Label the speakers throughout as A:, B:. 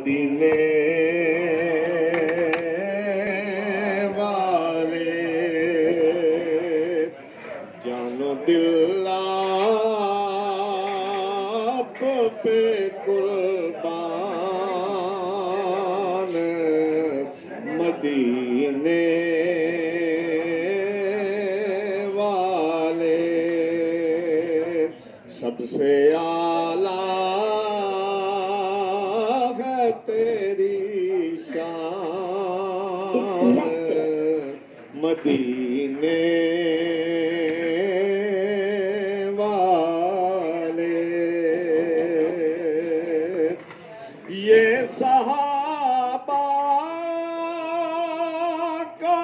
A: مدینے والے جانو دل آپ پہ قربان مدینے والے سب سے اعلیٰ ہے تیری شان مدینے والے یہ صحابہ کا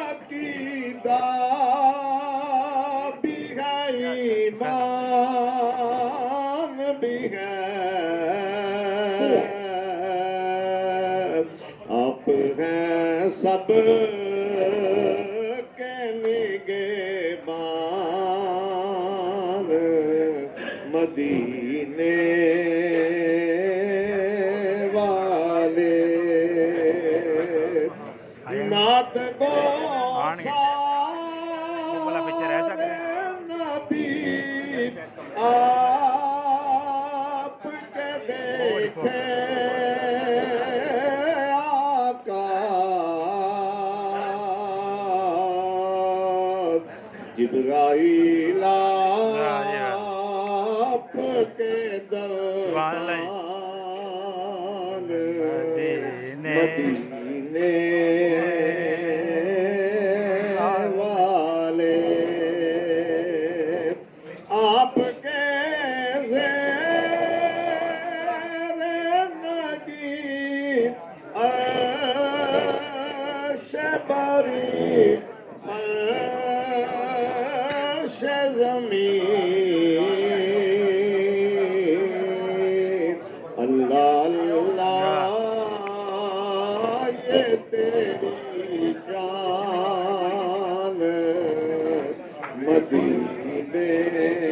A: عقیدہ بھی ہے ایمان بھی ہے آپ ہیں سب کے نگہبان مدینے والے نعت گو نبی آپ کے دیکھے جبرائیل آپ کے دربان مدینے والے آپ کے زیر نگین عرش بری زمین اللہ اللہ یہ تیری شان مدینے